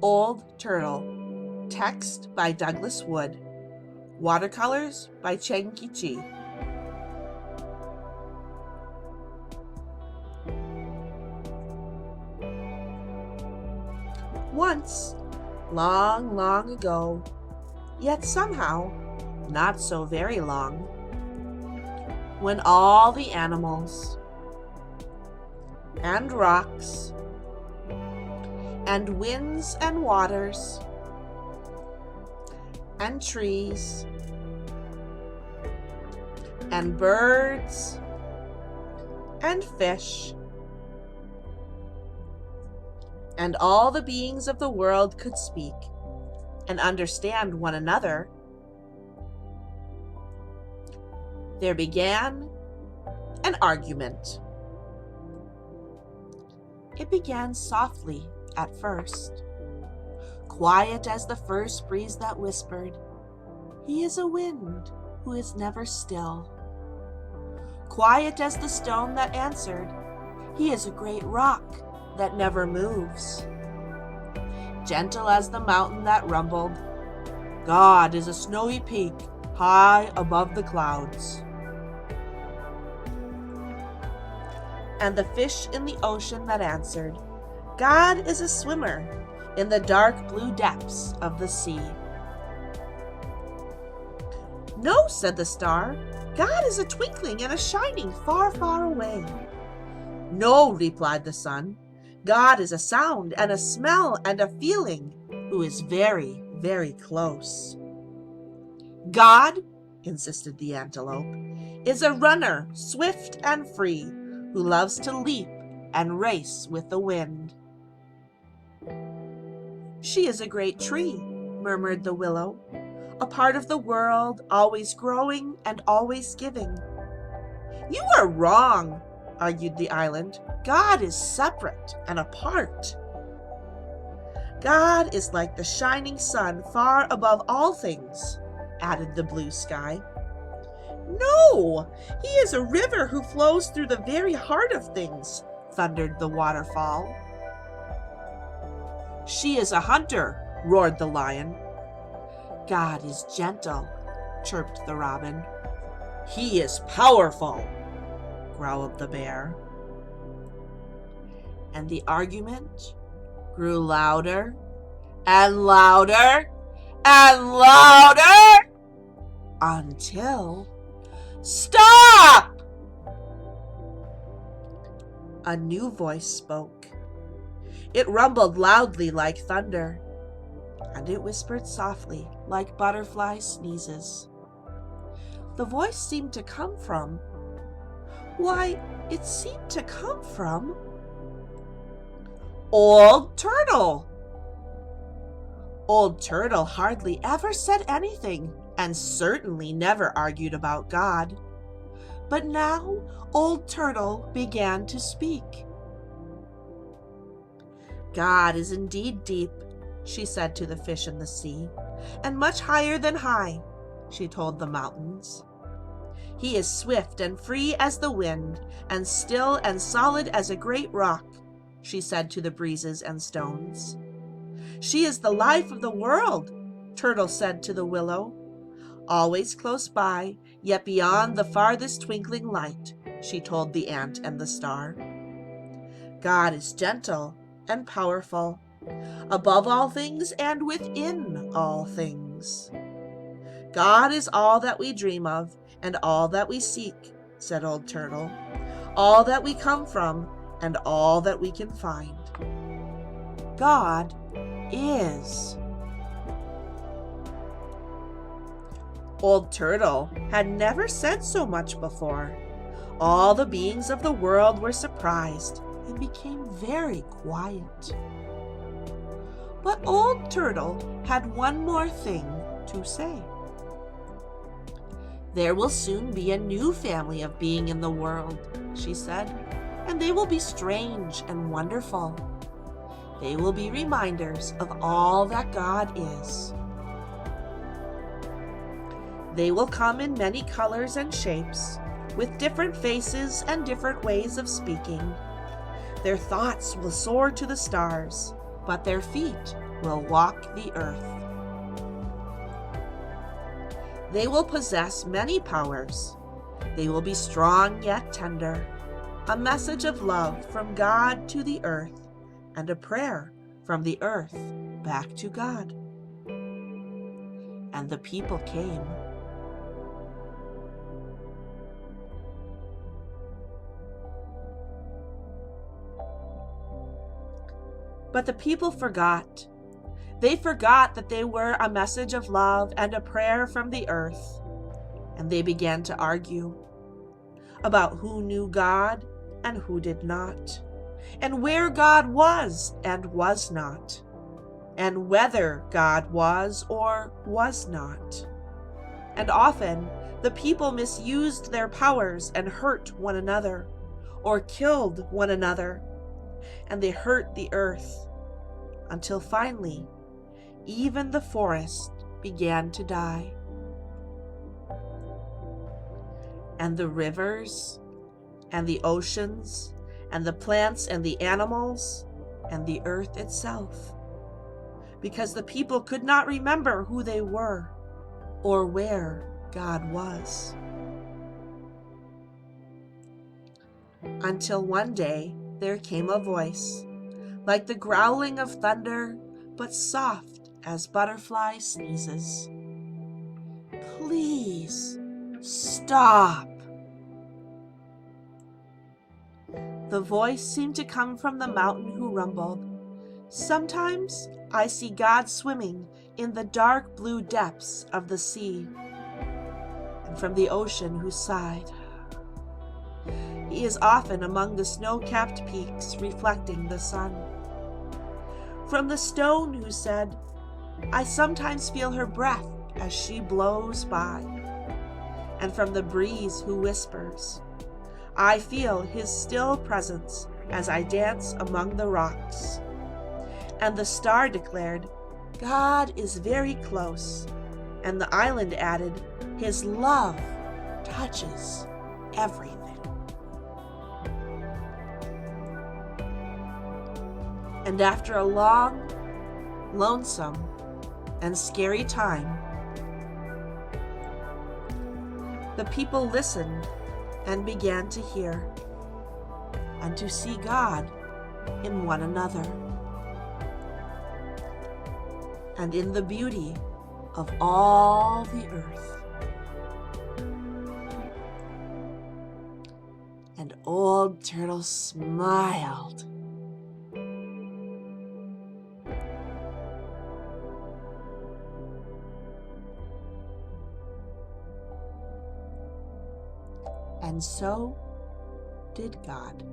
Old Turtle. Text by Douglas Wood. Watercolors by Cheng-Khee. Once, long, long ago, yet somehow not so very long, when all the animals and rocks and winds and waters and trees and birds and fish and all the beings of the world could speak and understand one another, there began an argument. It began softly at first, quiet as the first breeze that whispered, "He is a wind who is never still." Quiet as the stone that answered, "He is a great rock that never moves." Gentle as the mountain that rumbled, "God is a snowy peak high above the clouds." And the fish in the ocean that answered, "God is a swimmer in the dark blue depths of the sea." "No," said the star, "God is a twinkling and a shining far, far away." "No," replied the sun, "God is a sound and a smell and a feeling who is very, very close." "God," insisted the antelope, "is a runner, swift and free, who loves to leap and race with the wind." "She is a great tree," murmured the willow, "a part of the world, always growing and always giving." "You are wrong," argued the island. "God is separate and apart." "God is like the shining sun far above all things," added the blue sky. "No, he is a river who flows through the very heart of things," thundered the waterfall. "She is a hunter," roared the lion. "God is gentle," chirped the robin. "He is powerful," growled the bear. And the argument grew louder and louder and louder until... "Stop!" A new voice spoke. It rumbled loudly like thunder, and it whispered softly like butterfly sneezes. The voice seemed to come from... it seemed to come from... Old Turtle! Old Turtle hardly ever said anything, and certainly never argued about God. But now Old Turtle began to speak. "God is indeed deep," she said to the fish in the sea, "and much higher than high," she told the mountains. "He is swift and free as the wind, and still and solid as a great rock," she said to the breezes and stones. "She is the life of the world," Turtle said to the willow. "Always close by, yet beyond the farthest twinkling light," she told the ant and the star. "God is gentle and powerful, above all things and within all things." "God is all that we dream of and all that we seek," said Old Turtle, "all that we come from and all that we can find. God is." Old Turtle had never said so much before. All the beings of the world were surprised and became very quiet. But Old Turtle had one more thing to say. "There will soon be a new family of being in the world," she said, "and they will be strange and wonderful. They will be reminders of all that God is. They will come in many colors and shapes, with different faces and different ways of speaking. Their thoughts will soar to the stars, but their feet will walk the earth. They will possess many powers. They will be strong yet tender, a message of love from God to the earth, and a prayer from the earth back to God. And the people came. But the people forgot. They forgot that they were a message of love and a prayer from the earth, and they began to argue about who knew God and who did not, and where God was and was not, and whether God was or was not. And often the people misused their powers and hurt one another, or killed one another, and they hurt the earth, until finally even the forest began to die. And the rivers, and the oceans, and the plants and the animals, and the earth itself, because the people could not remember who they were or where God was. Until one day there came a voice, like the growling of thunder, but soft as butterfly sneezes. Please stop. The voice seemed to come from the mountain who rumbled. Sometimes I see God swimming in the dark blue depths of the sea, and from the ocean who sighed. He is often among the snow-capped peaks reflecting the sun. From the stone who said, I sometimes feel her breath as she blows by. And from the breeze who whispers, I feel his still presence as I dance among the rocks. And the star declared, God is very close. And the island added, his love touches everything. And after a long, lonesome, and scary time, the people listened and began to hear and to see God in one another and in the beauty of all the earth. And Old Turtle smiled. And so did God.